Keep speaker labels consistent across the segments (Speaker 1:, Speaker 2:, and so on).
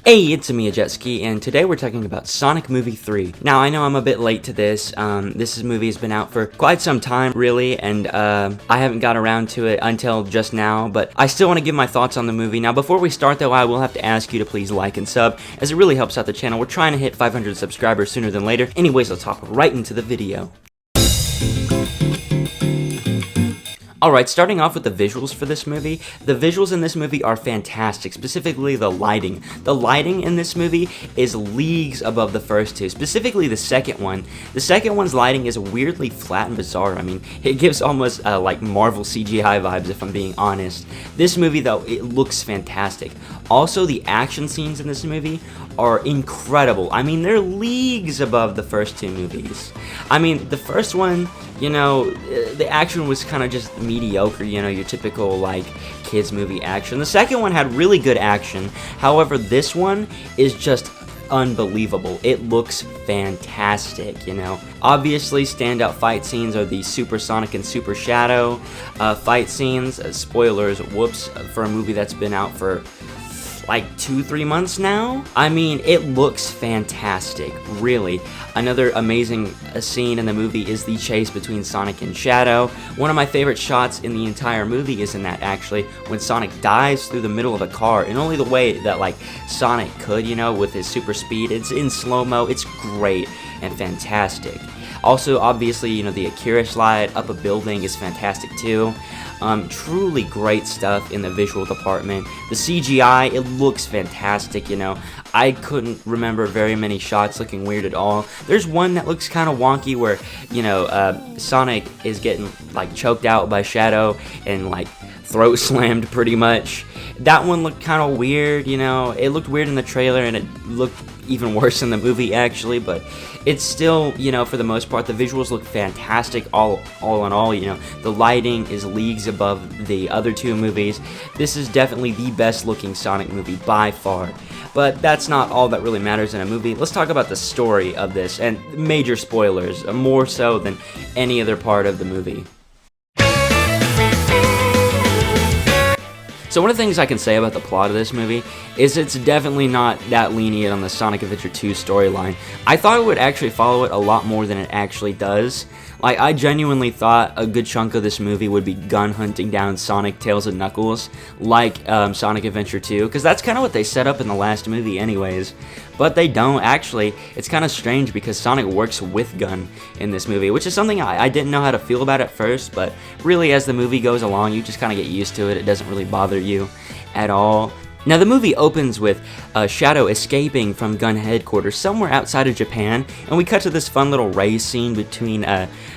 Speaker 1: Hey, it's me, Jetski, and today we're talking about Sonic Movie 3. Now, I know I'm a bit late to this. This movie has been out for quite some time, really, and I haven't got around to it until just now, but I still want to give my thoughts on the movie. Now, before we start, though, I will have to ask you to please like and sub, as it really helps out the channel. We're trying to hit 500 subscribers sooner than later. Anyways, let's hop right into the video. Alright, starting off with the visuals for this movie. The visuals in this movie are fantastic, specifically the lighting. The lighting in this movie is leagues above the first two, specifically the second one. The second one's lighting is weirdly flat and bizarre. I mean, it gives almost like Marvel CGI vibes, if I'm being honest. This movie, though, it looks fantastic. Also, the action scenes in this movie are incredible. I mean, they're leagues above the first two movies. I mean, the first one, you know, the action was kind of just mediocre, you know, your typical, like, kids movie action. The second one had really good action. However, this one is just unbelievable. It looks fantastic, you know. Obviously, standout fight scenes are the Super Sonic and Super Shadow fight scenes. Spoilers, whoops, for a movie that's been out for like 2-3 months now. I mean, it looks fantastic, really. Another amazing scene in the movie is the chase between Sonic and Shadow. One of my favorite shots in the entire movie is in that, actually, when Sonic dives through the middle of a car, in only the way that, like, Sonic could, you know, with his super speed. It's in slow-mo. It's great and fantastic. Also, obviously, you know, the Akira slide up a building is fantastic too. Truly great stuff in the visual department. The CGI, it looks fantastic, you know. I couldn't remember very many shots looking weird at all. There's one that looks kind of wonky where, you know, Sonic is getting, like, choked out by Shadow and, like, throat slammed pretty much. That one looked kind of weird, you know. It looked weird in the trailer and it looked even worse in the movie, actually, but it's still, you know, for the most part, the visuals look fantastic all in all, you know. The lighting is leagues above the other two movies. This is definitely the best looking Sonic movie by far. But that's not all that really matters in a movie. Let's talk about the story of this, and major spoilers, more so than any other part of the movie. So one of the things I can say about the plot of this movie is it's definitely not that lenient on the Sonic Adventure 2 storyline. I thought it would actually follow it a lot more than it actually does. Like, I genuinely thought a good chunk of this movie would be gun hunting down Sonic, Tails, and Knuckles, like Sonic Adventure 2, because that's kind of what they set up in the last movie anyways. But they don't, actually. It's kind of strange because Sonic works with Gun in this movie, which is something I didn't know how to feel about at first, but really as the movie goes along, you just kind of get used to it. It doesn't really bother you at all. Now, the movie opens with Shadow escaping from Gun headquarters somewhere outside of Japan, and we cut to this fun little race scene between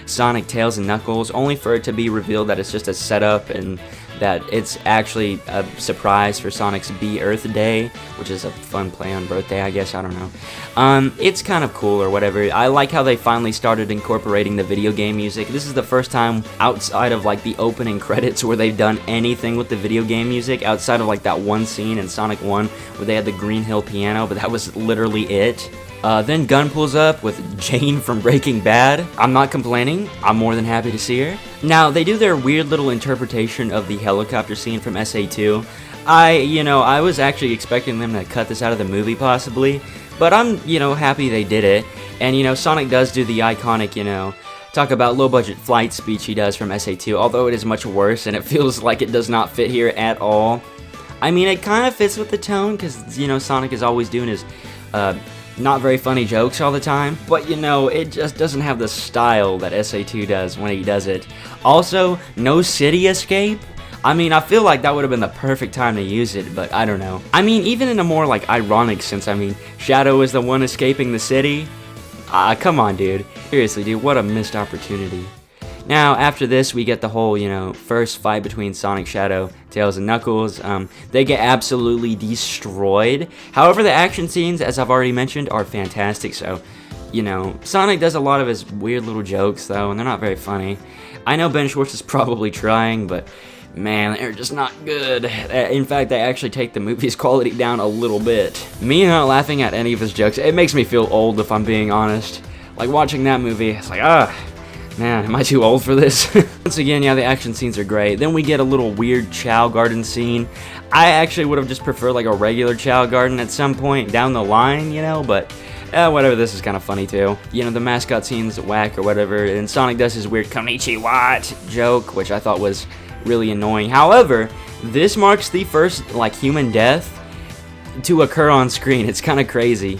Speaker 1: Sonic, Tails, and Knuckles, only for it to be revealed that it's just a setup and that it's actually a surprise for Sonic's B-Earth Day, which is a fun play on birthday, I guess, I don't know. It's kind of cool or whatever. I like how they finally started incorporating the video game music. This is the first time outside of, like, the opening credits where they've done anything with the video game music, outside of, like, that one scene in Sonic 1 where they had the Green Hill piano, but that was literally it. Then Gun pulls up with Jane from Breaking Bad. I'm not complaining. I'm more than happy to see her. Now, they do their weird little interpretation of the helicopter scene from SA2. I was actually expecting them to cut this out of the movie, possibly. But I'm, happy they did it. And, Sonic does do the iconic, talk about low-budget flight speech he does from SA2, although it is much worse, and it feels like it does not fit here at all. I mean, it kind of fits with the tone, because, Sonic is always doing his, not very funny jokes all the time, but it just doesn't have the style that SA2 does when he does it. Also, no city escape? I mean, I feel like that would have been the perfect time to use it, but I don't know. I mean, even in a more, like, ironic sense, I mean, Shadow is the one escaping the city? Come on, dude. Seriously, dude, what a missed opportunity. Now, after this, we get the whole, first fight between Sonic, Shadow, Tails, and Knuckles. They get absolutely destroyed. However, the action scenes, as I've already mentioned, are fantastic. So, Sonic does a lot of his weird little jokes, though, and they're not very funny. I know Ben Schwartz is probably trying, but man, they're just not good. In fact, they actually take the movie's quality down a little bit. Me not laughing at any of his jokes, it makes me feel old, if I'm being honest. Like, watching that movie, it's like, Man, am I too old for this? Once again, yeah, the action scenes are great. Then we get a little weird Chow Garden scene. I actually would have just preferred like a regular Chow Garden at some point down the line, you know, but whatever, this is kind of funny too. You know, the mascot scene's whack or whatever, and Sonic does his weird Konnichiwa joke, which I thought was really annoying. However, this marks the first, like, human death to occur on screen. It's kind of crazy.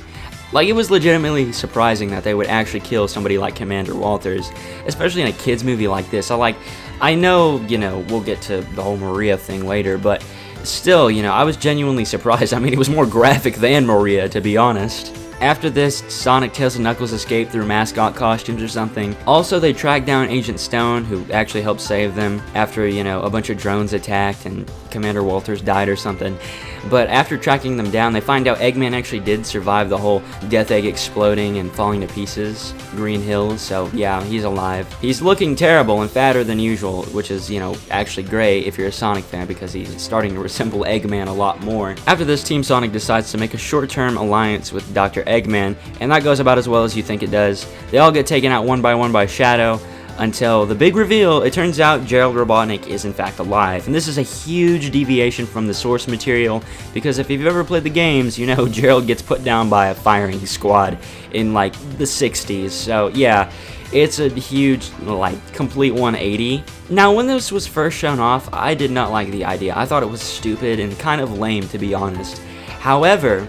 Speaker 1: Like, it was legitimately surprising that they would actually kill somebody like Commander Walters, especially in a kid's movie like this. I know, you know, we'll get to the whole Maria thing later, but still, you know, I was genuinely surprised. I mean, it was more graphic than Maria, to be honest. After this, Sonic, Tails, and Knuckles escape through mascot costumes or something. Also, they track down Agent Stone, who actually helped save them after, you know, a bunch of drones attacked and Commander Walters died or something. But after tracking them down, they find out Eggman actually did survive the whole Death Egg exploding and falling to pieces, Green Hills, so yeah, he's alive. He's looking terrible and fatter than usual, which is, you know, actually great if you're a Sonic fan because he's starting to resemble Eggman a lot more. After this, Team Sonic decides to make a short-term alliance with Dr. Eggman, and that goes about as well as you think it does. They all get taken out one by Shadow, until the big reveal. It turns out Gerald Robotnik is in fact alive, and this is a huge deviation from the source material, because if you've ever played the games, you know Gerald gets put down by a firing squad in like the 60s, so yeah, it's a huge, like, complete 180. Now, when this was first shown off, I did not like the idea. I thought it was stupid and kind of lame, to be honest. However,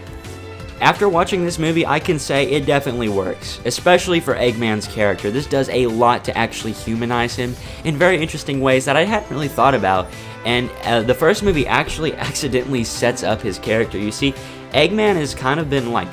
Speaker 1: after watching this movie, I can say it definitely works, especially for Eggman's character. This does a lot to actually humanize him in very interesting ways that I hadn't really thought about, and the first movie actually accidentally sets up his character. You see, Eggman has kind of been, like,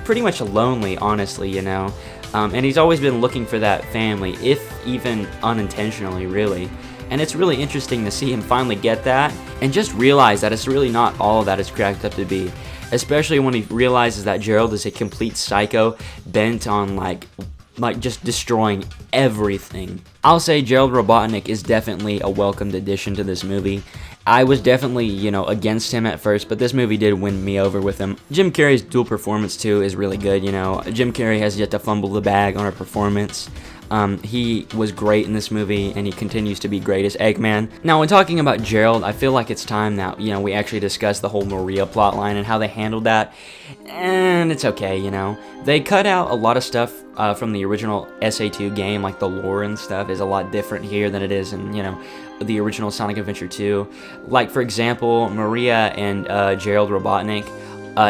Speaker 1: pretty much lonely, honestly, you know, and he's always been looking for that family, if even unintentionally, really. And it's really interesting to see him finally get that, and just realize that it's really not all that it's cracked up to be. Especially when he realizes that Gerald is a complete psycho, bent on like just destroying everything. I'll say Gerald Robotnik is definitely a welcomed addition to this movie. I was definitely, you know, against him at first, but this movie did win me over with him. Jim Carrey's dual performance too is really good, you know. Jim Carrey has yet to fumble the bag on a performance. He was great in this movie, and he continues to be great as Eggman. Now, when talking about Gerald, I feel like it's time that, you know, we actually discuss the whole Maria plotline and how they handled that, and it's okay, you know. They cut out a lot of stuff from the original SA2 game, like the lore and stuff is a lot different here than it is in, you know, the original Sonic Adventure 2. Like, for example, Maria and Gerald Robotnik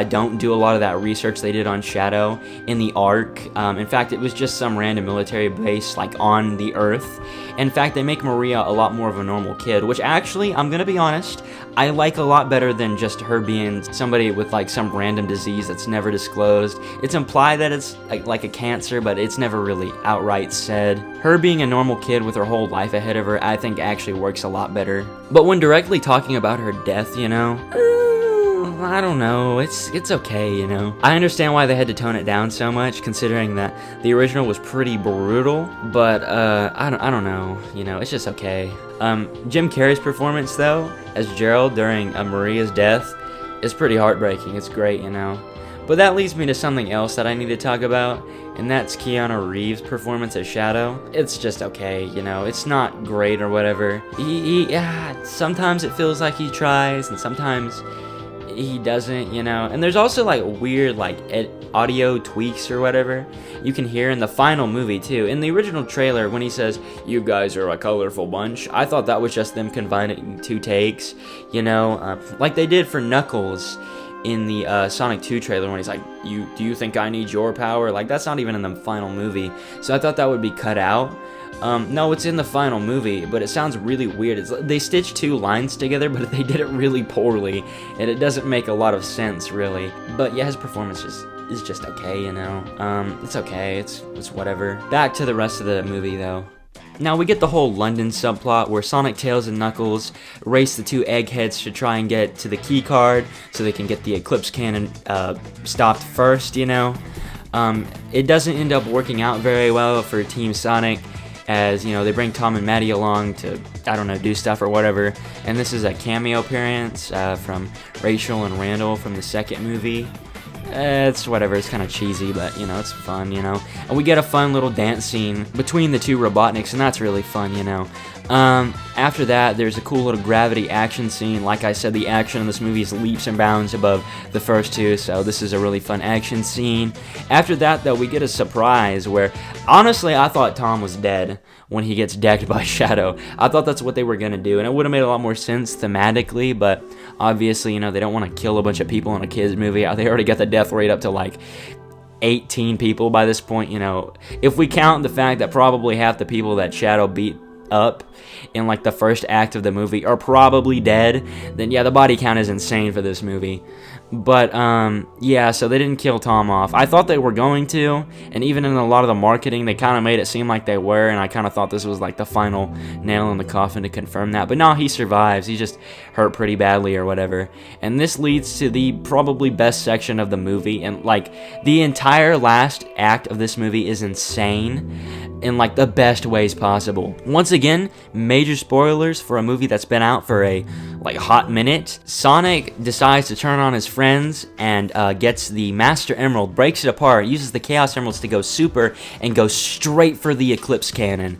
Speaker 1: don't do a lot of that research they did on Shadow in the Ark. In fact, it was just some random military base, like, on the Earth. In fact, they make Maria a lot more of a normal kid, which actually, I'm gonna be honest, I like a lot better than just her being somebody with, like, some random disease that's never disclosed. It's implied that it's like a cancer, but it's never really outright said. Her being a normal kid with her whole life ahead of her, I think actually works a lot better. But when directly talking about her death, you know, I don't know, it's okay, you know. I understand why they had to tone it down so much, considering that the original was pretty brutal, but I don't know, you know, it's just okay. Jim Carrey's performance, though, as Gerald during Maria's death is pretty heartbreaking. It's great, you know. But that leads me to something else that I need to talk about, and that's Keanu Reeves' performance as Shadow. It's just okay, you know, it's not great or whatever. Sometimes it feels like he tries, and sometimes he doesn't, you know. And there's also like weird like audio tweaks or whatever you can hear in the final movie too. In the original trailer, when he says, "You guys are a colorful bunch," I thought that was just them combining two takes, you know, like they did for Knuckles in the Sonic 2 trailer when he's like, do you think I need your power? Like, that's not even in the final movie, so I thought that would be cut out. No, it's in the final movie, but it sounds really weird. They stitched two lines together, but they did it really poorly, and it doesn't make a lot of sense, really. But yeah, his performance is just okay, you know. It's okay, it's whatever. Back to the rest of the movie, though. Now, we get the whole London subplot where Sonic, Tails, and Knuckles race the two Eggheads to try and get to the key card so they can get the Eclipse Cannon stopped first, you know. It doesn't end up working out very well for Team Sonic, as, you know, they bring Tom and Maddie along to, I don't know, do stuff or whatever. And this is a cameo appearance from Rachel and Randall from the second movie. It's whatever, it's kind of cheesy, but, you know, it's fun, you know. And we get a fun little dance scene between the two Robotniks, and that's really fun, you know. After that, there's a cool little gravity action scene. Like I said, the action in this movie is leaps and bounds above the first two, so this is a really fun action scene. After that, though, we get a surprise where, honestly, I thought Tom was dead when he gets decked by Shadow. I thought that's what they were going to do, and it would have made a lot more sense thematically, but obviously, you know, they don't want to kill a bunch of people in a kids movie. They already got the death rate up to, like, 18 people by this point, you know. If we count the fact that probably half the people that Shadow beat up in like the first act of the movie are probably dead, then yeah, the body count is insane for this movie. But yeah, so they didn't kill Tom off. I thought they were going to, and even in a lot of the marketing, they kind of made it seem like they were, and I kind of thought this was like the final nail in the coffin to confirm that. But no, he survives. He just hurt pretty badly or whatever. And this leads to the probably best section of the movie, and like the entire last act of this movie is insane in like the best ways possible. Once again, major spoilers for a movie that's been out for a like hot minute. Sonic decides to turn on his friends and gets the Master Emerald, breaks it apart, uses the Chaos Emeralds to go super and go straight for the Eclipse Cannon.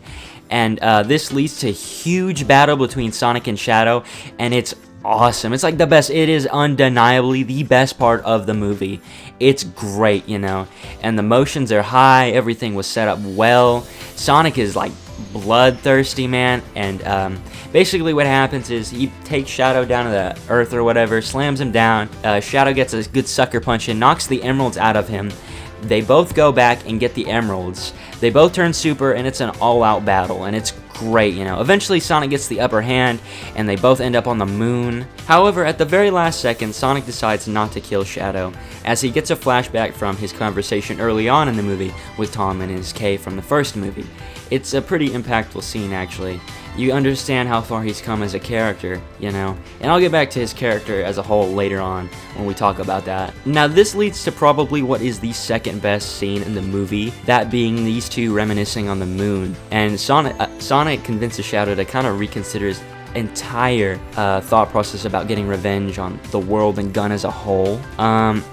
Speaker 1: And this leads to a huge battle between Sonic and Shadow, and it's awesome. It's like the best. It is undeniably the best part of the movie. It's great, you know, and the motions are high. Everything was set up well. Sonic is like bloodthirsty, man, and basically what happens is he takes Shadow down to the earth or whatever, slams him down. Shadow gets a good sucker punch and knocks the emeralds out of him. They both go back and get the emeralds. They both turn super, and it's an all-out battle, and it's great, you know. Eventually, Sonic gets the upper hand, and they both end up on the moon. However, at the very last second, Sonic decides not to kill Shadow, as he gets a flashback from his conversation early on in the movie with Tom in his cave from the first movie. It's a pretty impactful scene, actually. You understand how far he's come as a character, you know? And I'll get back to his character as a whole later on when we talk about that. Now, this leads to probably what is the second best scene in the movie, that being these two reminiscing on the moon. And Sonic convinces Shadow to kind of reconsider his entire thought process about getting revenge on the world and Gun as a whole.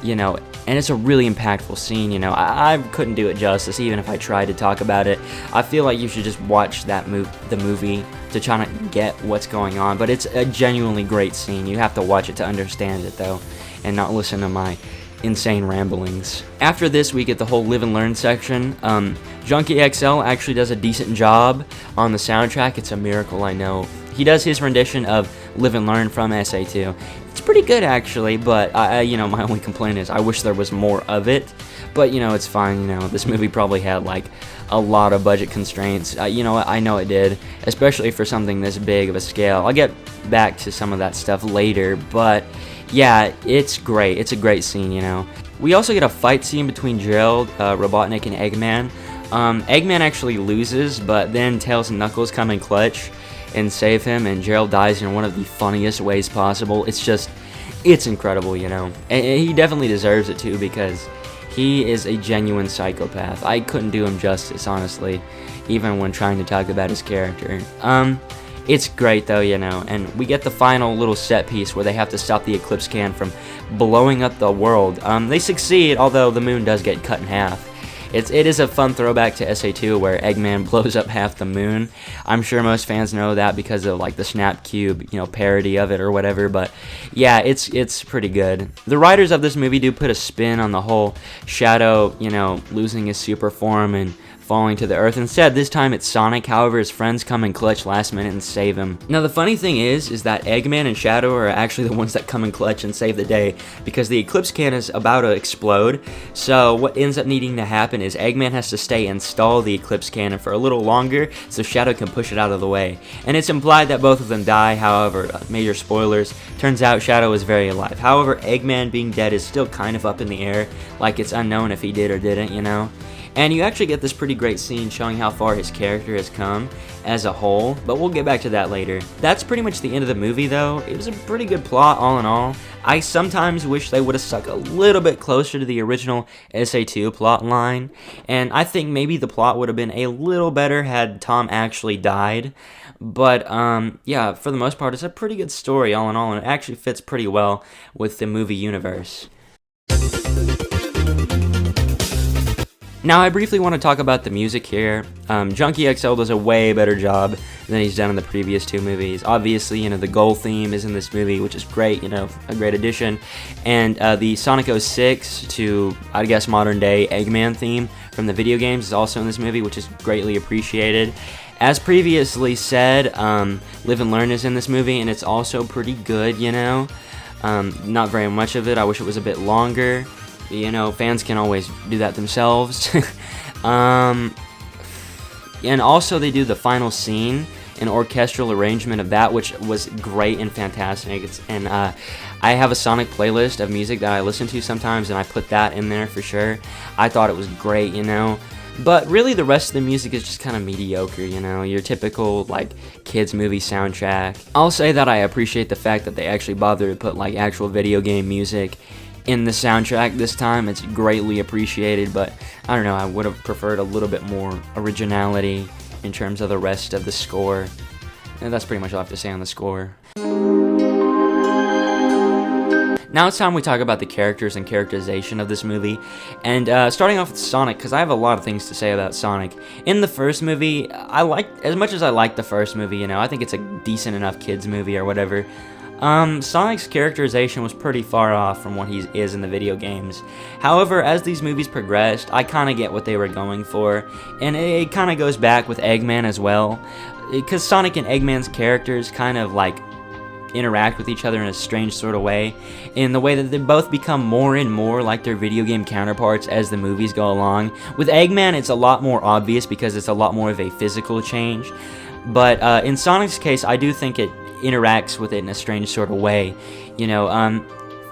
Speaker 1: You know, and it's a really impactful scene, you know. I couldn't do it justice even if I tried to talk about it. I feel like you should just watch the movie to try to get what's going on, but it's a genuinely great scene. You have to watch it to understand it, though, and not listen to my insane ramblings. After this, we get the whole Live and Learn section. Junkie XL actually does a decent job on the soundtrack. It's a miracle, I know. He does his rendition of Live and Learn from SA2. It's pretty good, actually, but you know, my only complaint is I wish there was more of it. But you know, it's fine. You know, this movie probably had like a lot of budget constraints. You know, I know it did, especially for something this big of a scale. I'll get back to some of that stuff later, but yeah, it's great. It's a great scene, you know. We also get a fight scene between Gerald, Robotnik, and Eggman. Eggman actually loses, but then Tails and Knuckles come in clutch and save him, and Gerald dies in one of the funniest ways possible. It's incredible, you know. And he definitely deserves it too, because he is a genuine psychopath. I couldn't do him justice, honestly, even when trying to talk about his character. It's great though, you know, and we get the final little set piece where they have to stop the Eclipse Can from blowing up the world. They succeed, although the moon does get cut in half. It is a fun throwback to SA2 where Eggman blows up half the moon. I'm sure most fans know that because of like the Snap Cube, you know, parody of it or whatever, but yeah, it's pretty good. The writers of this movie do put a spin on the whole Shadow, you know, losing his super form and falling to the earth. Instead, this time it's Sonic. However, his friends come in clutch last minute and save him. Now, the funny thing is that Eggman and Shadow are actually the ones that come in clutch and save the day, because the Eclipse Can is about to explode. So what ends up needing to happen is Eggman has to stay and stall the Eclipse Cannon for a little longer so Shadow can push it out of the way. And it's implied that both of them die. However, major spoilers, turns out Shadow is very alive. However, Eggman being dead is still kind of up in the air, like it's unknown if he did or didn't, you know. And you actually get this pretty great scene showing how far his character has come as a whole, but we'll get back to that later. That's pretty much the end of the movie, though. It was a pretty good plot, all in all. I sometimes wish they would have stuck a little bit closer to the original SA2 plot line, and I think maybe the plot would have been a little better had Tom actually died. But, yeah, for the most part, it's a pretty good story, all in all, and it actually fits pretty well with the movie universe. Now, I briefly want to talk about the music here. Junkie XL does a way better job than he's done in the previous two movies. Obviously, you know, the Goal theme is in this movie, which is great, you know, a great addition. And the Sonic 06 to, I guess, modern day Eggman theme from the video games is also in this movie, which is greatly appreciated. As previously said, Live and Learn is in this movie, and it's also pretty good, you know. Not very much of it. I wish it was a bit longer. You know, fans can always do that themselves. And also they do the final scene, an orchestral arrangement of that, which was great and fantastic. I have a Sonic playlist of music that I listen to sometimes, and I put that in there for sure. I thought it was great, you know. But really the rest of the music is just kind of mediocre, you know, your typical, like, kids movie soundtrack. I'll say that I appreciate the fact that they actually bothered to put, like, actual video game music in the soundtrack this time. It's greatly appreciated, but I don't know, I would have preferred a little bit more originality in terms of the rest of the score. And that's pretty much all I have to say on the score. Now it's time we talk about the characters and characterization of this movie, and starting off with Sonic, because I have a lot of things to say about Sonic. In the first movie, as much as I liked the first movie, you know, I think it's a decent enough kids movie or whatever. Sonic's characterization was pretty far off from what he is in the video games. However, as these movies progressed, I kind of get what they were going for, and it kind of goes back with Eggman as well, because Sonic and Eggman's characters kind of like interact with each other in a strange sort of way, in the way that they both become more and more like their video game counterparts as the movies go along. With Eggman, it's a lot more obvious because it's a lot more of a physical change, but in Sonic's case, I do think it interacts with it in a strange sort of way. You know,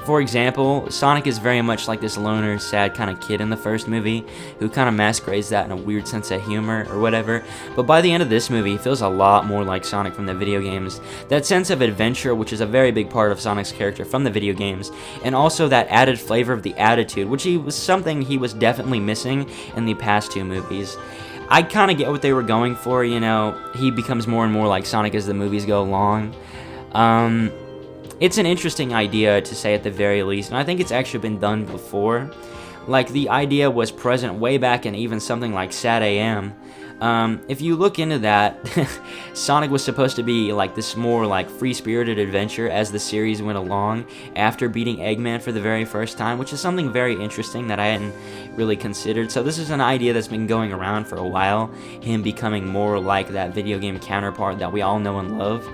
Speaker 1: for example, Sonic is very much like this loner, sad kind of kid in the first movie, who kind of masquerades that in a weird sense of humor or whatever, but by the end of this movie, he feels a lot more like Sonic from the video games. That sense of adventure, which is a very big part of Sonic's character from the video games, and also that added flavor of the attitude, which was something he was definitely missing in the past two movies. I kind of get what they were going for, you know, he becomes more and more like Sonic as the movies go along. It's an interesting idea, to say at the very least, and I think it's actually been done before. Like, the idea was present way back in even something like Sad AM. If you look into that, Sonic was supposed to be like this more like free-spirited adventure as the series went along after beating Eggman for the very first time, which is something very interesting that I hadn't really considered. So this is an idea that's been going around for a while, him becoming more like that video game counterpart that we all know and love.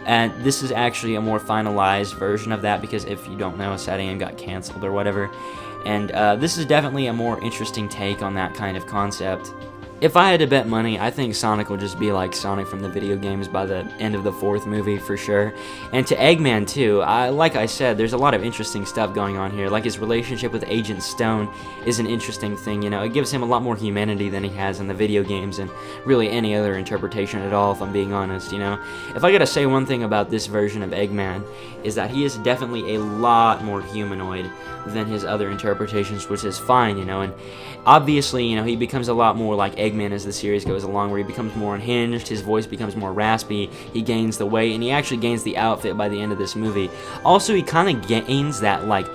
Speaker 1: And this is actually a more finalized version of that, because if you don't know, Sad AM got canceled or whatever. And this is definitely a more interesting take on that kind of concept. If I had to bet money, I think Sonic will just be like Sonic from the video games by the end of the fourth movie for sure. And to Eggman too, like I said, there's a lot of interesting stuff going on here. Like his relationship with Agent Stone is an interesting thing, you know. It gives him a lot more humanity than he has in the video games and really any other interpretation at all, if I'm being honest, you know. If I gotta say one thing about this version of Eggman, is that he is definitely a lot more humanoid than his other interpretations, which is fine, you know. And obviously, you know, he becomes a lot more like Eggman as the series goes along, where he becomes more unhinged, his voice becomes more raspy, he gains the weight, and he actually gains the outfit by the end of this movie. Also, he kind of gains that, like,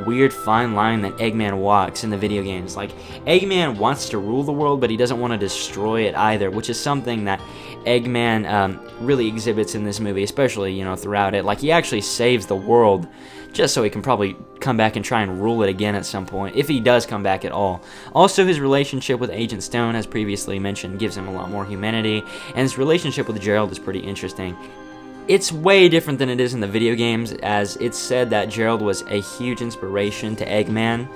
Speaker 1: weird fine line that Eggman walks in the video games. Like, Eggman wants to rule the world, but he doesn't want to destroy it either, which is something that Eggman really exhibits in this movie, especially, you know, throughout it. Like, he actually saves the world just so he can probably come back and try and rule it again at some point, if he does come back at all. Also, his relationship with Agent Stone, as previously mentioned, gives him a lot more humanity, and his relationship with Gerald is pretty interesting. It's way different than it is in the video games, as it's said that Gerald was a huge inspiration to Eggman,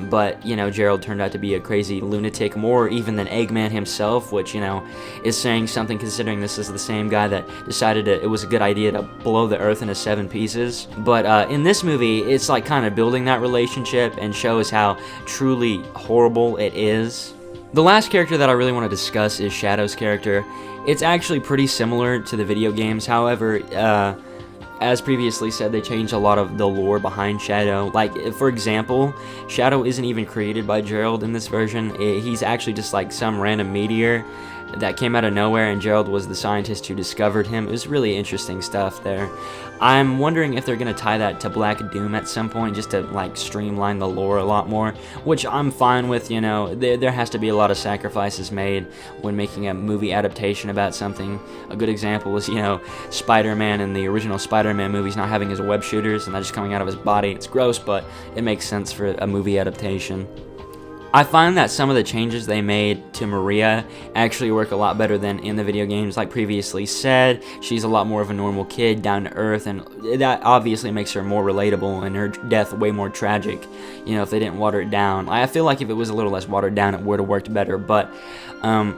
Speaker 1: but, you know, Gerald turned out to be a crazy lunatic, more even than Eggman himself, which, you know, is saying something considering this is the same guy that decided it was a good idea to blow the Earth into 7 pieces. But in this movie, it's like kind of building that relationship and shows how truly horrible it is. The last character that I really want to discuss is Shadow's character. It's actually pretty similar to the video games, however, as previously said, they changed a lot of the lore behind Shadow. Like, for example, Shadow isn't even created by Gerald in this version. He's actually just like some random meteor that came out of nowhere, and Gerald was the scientist who discovered him. It was really interesting stuff there. I'm wondering if they're going to tie that to Black Doom at some point, just to like streamline the lore a lot more, which I'm fine with. You know, there has to be a lot of sacrifices made when making a movie adaptation about something. A good example was, you know, Spider-Man in the original Spider-Man movies not having his web shooters and that just coming out of his body. It's gross, but it makes sense for a movie adaptation. I find that some of the changes they made to Maria actually work a lot better than in the video games. Like previously said, she's a lot more of a normal kid, down to earth, and that obviously makes her more relatable and her death way more tragic, you know, if they didn't water it down. I feel like if it was a little less watered down, it would have worked better, but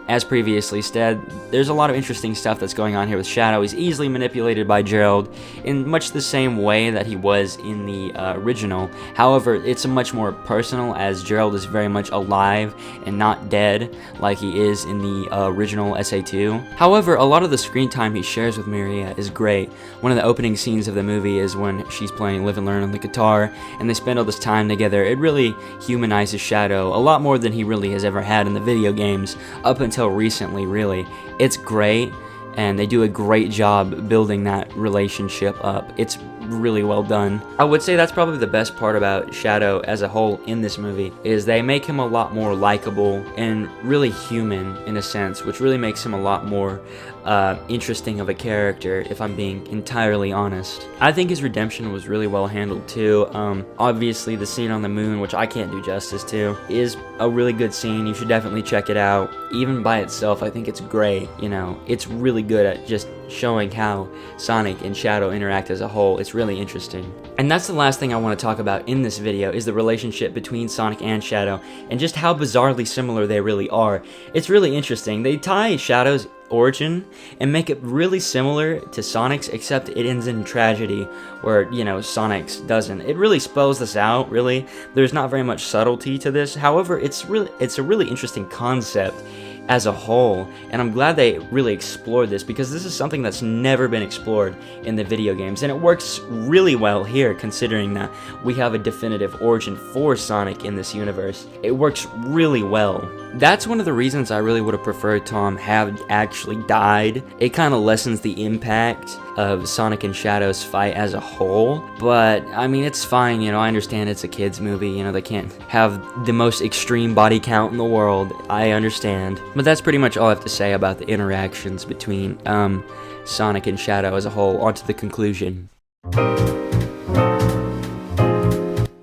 Speaker 1: as previously said, there's a lot of interesting stuff that's going on here with Shadow. He's easily manipulated by Gerald in much the same way that he was in the original. However, it's much more personal, as Gerald is very much alive and not dead like he is in the original SA2. However, a lot of the screen time he shares with Maria is great. One of the opening scenes of the movie is when she's playing Live and Learn on the guitar, and they spend all this time together. It really humanizes Shadow a lot more than he really has ever had in the video games, up until recently, really. It's great, and they do a great job building that relationship up. It's really well done. I would say that's probably the best part about Shadow as a whole in this movie, is they make him a lot more likable and really human in a sense, which really makes him a lot more interesting of a character, if I'm being entirely honest. I think his redemption was really well handled too. Obviously the scene on the moon, which I can't do justice to, is a really good scene. You should definitely check it out. Even by itself, I think it's great. You know, it's really good at just showing how Sonic and Shadow interact as a whole. It's really interesting. And that's the last thing I want to talk about in this video, is the relationship between Sonic and Shadow, and just how bizarrely similar they really are. It's really interesting. They tie Shadow's origin and make it really similar to Sonic's, except it ends in tragedy, where, you know, Sonic's doesn't. It really spells this out, really. There's not very much subtlety to this. However, it's a really interesting concept as a whole, and I'm glad they really explored this, because this is something that's never been explored in the video games, and it works really well here, considering that we have a definitive origin for Sonic in this universe. It works really well. That's one of the reasons I really would have preferred Tom have actually died. It kind of lessens the impact of Sonic and Shadow's fight as a whole, but I mean, it's fine, you know. I understand it's a kids movie, you know, they can't have the most extreme body count in the world. I understand. But that's pretty much all I have to say about the interactions between Sonic and Shadow as a whole. On to the conclusion.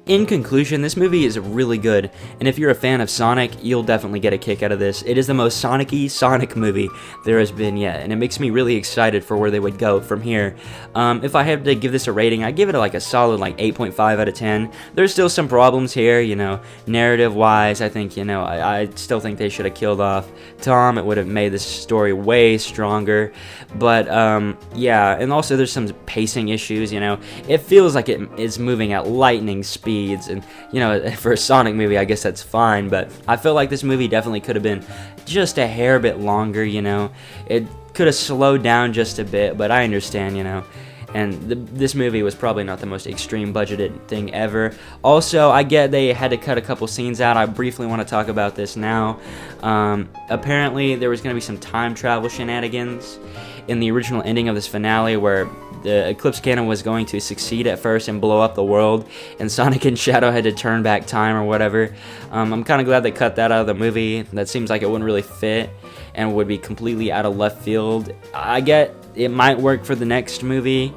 Speaker 1: In conclusion, this movie is really good, and if you're a fan of Sonic, you'll definitely get a kick out of this. It is the most Sonic-y Sonic movie there has been yet, and it makes me really excited for where they would go from here. If I had to give this a rating, I'd give it like a solid 8.5 out of 10. There's still some problems here, you know, narrative-wise. I think, you know, I still think they should have killed off Tom. It would have made this story way stronger, but yeah, and also there's some pacing issues, you know. It feels like it is moving at lightning speed. And, you know, for a Sonic movie, I guess that's fine, but I feel like this movie definitely could have been just a hair bit longer, you know. It could have slowed down just a bit, but I understand, you know. And this movie was probably not the most extreme budgeted thing ever. Also, I get they had to cut a couple scenes out. I briefly want to talk about this now. Apparently, there was going to be some time travel shenanigans in the original ending of this finale, where the Eclipse Cannon was going to succeed at first and blow up the world, and Sonic and Shadow had to turn back time or whatever. I'm kind of glad they cut that out of the movie. That seems like it wouldn't really fit and would be completely out of left field. I get it might work for the next movie,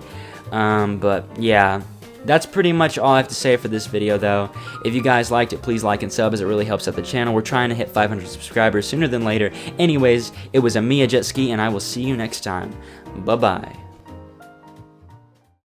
Speaker 1: but yeah. That's pretty much all I have to say for this video, though. If you guys liked it, please like and sub, as it really helps out the channel. We're trying to hit 500 subscribers sooner than later. Anyways, it was a Mia Jetski, and I will see you next time. Bye-bye.